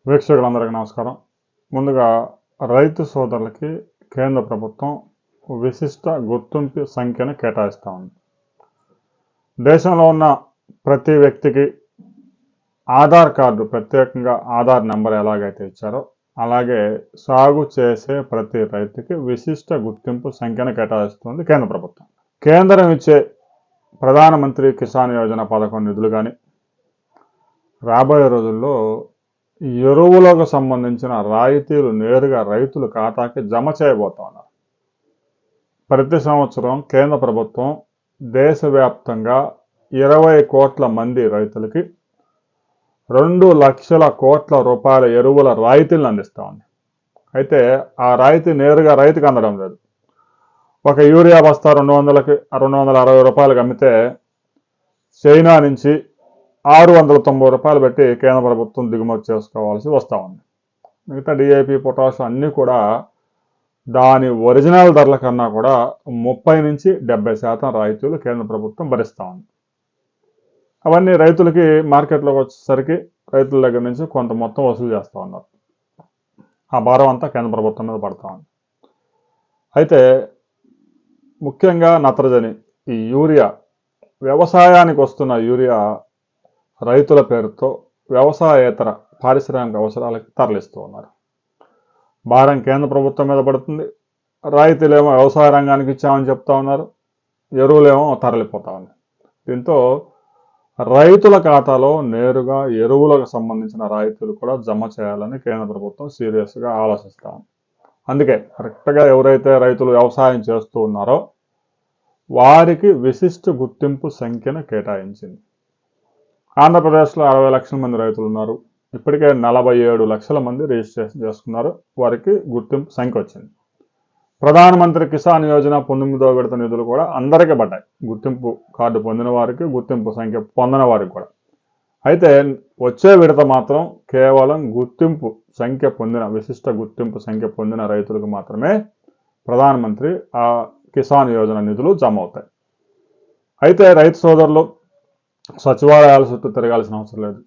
వీక్షకులందరికీ నమస్కారం. ముందుగా రైతు సోదరులకి కేంద్ర ప్రభుత్వం విశిష్ట గుర్తింపు సంఖ్యను కేటాయిస్తూ ఉంది. దేశంలో ఉన్న ప్రతి వ్యక్తికి ఆధార్ కార్డు, ప్రత్యేకంగా ఆధార్ నెంబర్ ఎలాగైతే ఇచ్చారో అలాగే సాగు చేసే ప్రతి రైతుకి విశిష్ట గుర్తింపు సంఖ్యను కేటాయిస్తుంది కేంద్ర ప్రభుత్వం. కేంద్రం ఇచ్చే ప్రధానమంత్రి కిసాన్ యోజన పథకం నిధులు కానీ, రాబోయే రోజుల్లో ఎరువులకు సంబంధించిన రాయితీలు నేరుగా రైతుల ఖాతాకి జమ చేయబోతున్నారు. ప్రతి సంవత్సరం కేంద్ర ప్రభుత్వం దేశవ్యాప్తంగా 20 కోట్ల మంది రైతులకి 2 లక్షల కోట్ల రూపాయల ఎరువుల రాయితీలను అందిస్తూ ఉంది. అయితే ఆ రాయితీ నేరుగా రైతుకు అందడం లేదు. ఒక యూరియా బస్తా 260 రూపాయలకు అమ్మితే చైనా నుంచి 690 రూపాయలు పెట్టి కేంద్ర ప్రభుత్వం దిగుమతి చేసుకోవాల్సి వస్తూ ఉంది. మిగతా డిఏపి, పొటాష్ అన్నీ కూడా దాని ఒరిజినల్ ధరల కన్నా కూడా 30 నుంచి 70% రాయితీలు కేంద్ర ప్రభుత్వం భరిస్తూ ఉంది. అవన్నీ రైతులకి మార్కెట్లోకి వచ్చేసరికి రైతుల దగ్గర నుంచి కొంత మొత్తం వసూలు చేస్తూ ఉన్నారు. ఆ భారం అంతా కేంద్ర ప్రభుత్వం మీద పడుతూ ఉంది. అయితే ముఖ్యంగా నత్రజని, ఈ యూరియా, వ్యవసాయానికి వస్తున్న యూరియా రైతుల పేరుతో వ్యవసాయేతర పారిశ్రామిక అవసరాలకు తరలిస్తూ ఉన్నారు. భారం కేంద్ర ప్రభుత్వం మీద పడుతుంది. రైతులేమో వ్యవసాయ రంగానికి ఇచ్చామని చెప్తా ఉన్నారు, ఎరువులేమో తరలిపోతా ఉంది. దీంతో రైతుల ఖాతాలో నేరుగా ఎరువులకు సంబంధించిన రాయితీలు కూడా జమ చేయాలని కేంద్ర ప్రభుత్వం సీరియస్గా ఆలోచిస్తూ ఉంది. అందుకే కరెక్ట్గా ఎవరైతే రైతులు వ్యవసాయం చేస్తూ ఉన్నారో వారికి విశిష్ట గుర్తింపు సంఖ్యను కేటాయించింది. ఆంధ్రప్రదేశ్లో 60 లక్షల మంది రైతులు ఉన్నారు. ఇప్పటికే 47 లక్షల మంది రిజిస్ట్రేషన్ చేసుకున్నారు. వారికి గుర్తింపు సంఖ్య వచ్చింది. ప్రధానమంత్రి కిసాన్ యోజన 19వ విడత నిధులు కూడా అందరికీ పడ్డాయి. గుర్తింపు కార్డు పొందిన వారికి, గుర్తింపు సంఖ్య పొందిన వారికి కూడా. అయితే వచ్చే విడత మాత్రం కేవలం గుర్తింపు సంఖ్య పొందిన, విశిష్ట గుర్తింపు సంఖ్య పొందిన రైతులకు మాత్రమే ప్రధానమంత్రి ఆ కిసాన్ యోజన నిధులు జమ అవుతాయి. అయితే రైతు సోదరులు సచివాలయాల చుట్టూ తిరగాల్సిన అవసరం లేదు.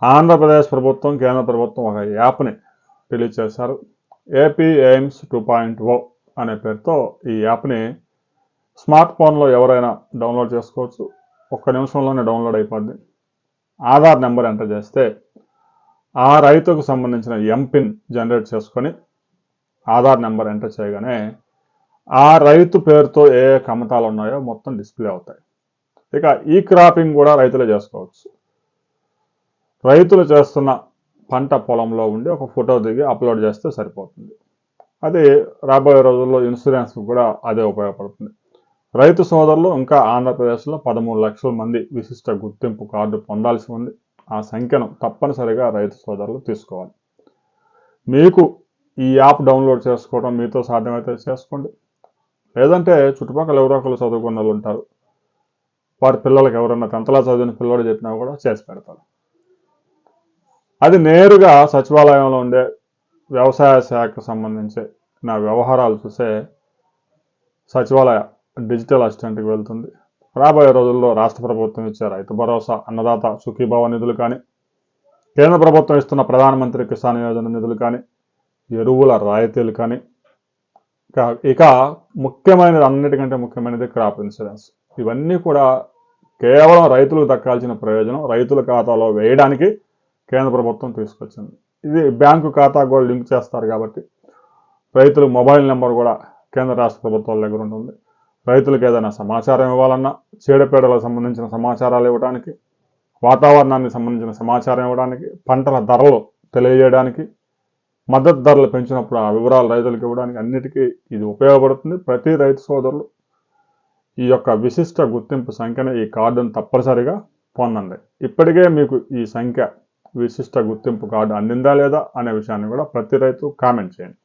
ఆంధ్రప్రదేశ్ ప్రభుత్వం, కేంద్ర ప్రభుత్వం ఒక యాప్ని రిలీజ్ చేశారు. ఏపీ ఎయిమ్స్ 2.0 అనే పేరుతో ఈ యాప్ని స్మార్ట్ ఫోన్లో ఎవరైనా డౌన్లోడ్ చేసుకోవచ్చు. 1 నిమిషంలోనే డౌన్లోడ్ అయిపోద్ది. ఆధార్ నెంబర్ ఎంటర్ చేస్తే ఆ రైతుకు సంబంధించిన ఎంపిన్ జనరేట్ చేసుకొని ఆధార్ నెంబర్ ఎంటర్ చేయగానే ఆ రైతు పేరుతో ఏ కమతాలు ఉన్నాయో మొత్తం డిస్ప్లే అవుతాయి. ఇక ఈ క్రాపింగ్ కూడా రైతులే చేసుకోవచ్చు. రైతులు చేస్తున్న పంట పొలంలో ఉండి ఒక ఫోటో దిగి అప్లోడ్ చేస్తే సరిపోతుంది. అది రాబోయే రోజుల్లో ఇన్సూరెన్స్ కూడా అదే ఉపయోగపడుతుంది. రైతు సోదరులు ఇంకా ఆంధ్రప్రదేశ్లో 13 లక్షల మంది విశిష్ట గుర్తింపు కార్డు పొందాల్సి ఉంది. ఆ సంఖ్యను తప్పనిసరిగా రైతు సోదరులు తీసుకోవాలి. మీకు ఈ యాప్ డౌన్లోడ్ చేసుకోవడం మీతో సాధ్యమైతే చేసుకోండి. లేదంటే చుట్టుపక్కల ఎవరో ఒకరు చదువుకున్న వాళ్ళు ఉంటారు, వారి పిల్లలకి ఎవరైనా 10th క్లాస్ చదివిన పిల్లలు చెప్పినా కూడా చేసి పెడతారు. అది నేరుగా సచివాలయంలో ఉండే వ్యవసాయ శాఖకు సంబంధించి నా వ్యవహారాలు చూసే సచివాలయ డిజిటల్ అసిస్టెంట్కి వెళ్తుంది. రాబోయే రోజుల్లో రాష్ట్ర ప్రభుత్వం ఇచ్చే రైతు భరోసా, అన్నదాత సుఖీభావ నిధులు కానీ, కేంద్ర ప్రభుత్వం ఇస్తున్న ప్రధానమంత్రి కిసాన్ యోజన నిధులు కానీ, ఎరువుల రాయితీలు కానీ, ఇక ముఖ్యమైనది, అన్నిటికంటే ముఖ్యమైనది క్రాప్ ఇన్సూరెన్స్. ఇవన్నీ కూడా కేవలం రైతులకు దక్కాల్సిన ప్రయోజనం రైతుల ఖాతాలో వేయడానికి కేంద్ర ప్రభుత్వం తీసుకొచ్చింది. ఇది బ్యాంకు ఖాతా కూడా లింక్ చేస్తారు కాబట్టి రైతుల మొబైల్ నెంబర్ కూడా కేంద్ర రాష్ట్ర ప్రభుత్వాల దగ్గర ఉంటుంది. రైతులకు ఏదైనా సమాచారం ఇవ్వాలన్నా, చీడపీడలకు సంబంధించిన సమాచారాలు ఇవ్వడానికి, వాతావరణానికి సంబంధించిన సమాచారం ఇవ్వడానికి, పంటల ధరలు తెలియజేయడానికి, మద్దతు ధరలు పెంచినప్పుడు ఆ వివరాలు రైతులకు ఇవ్వడానికి, అన్నిటికీ ఇది ఉపయోగపడుతుంది. ప్రతి రైతు సోదరులు ఈ యొక్క విశిష్ట గుర్తింపు సంఖ్యను, ఈ కార్డును తప్పనిసరిగా పొందండి. ఇప్పటికే మీకు ఈ సంఖ్య, విశిష్ట గుర్తింపు కార్డు అందిందా లేదా అనే విషయాన్ని కూడా ప్రతి రైతు కామెంట్ చేయండి.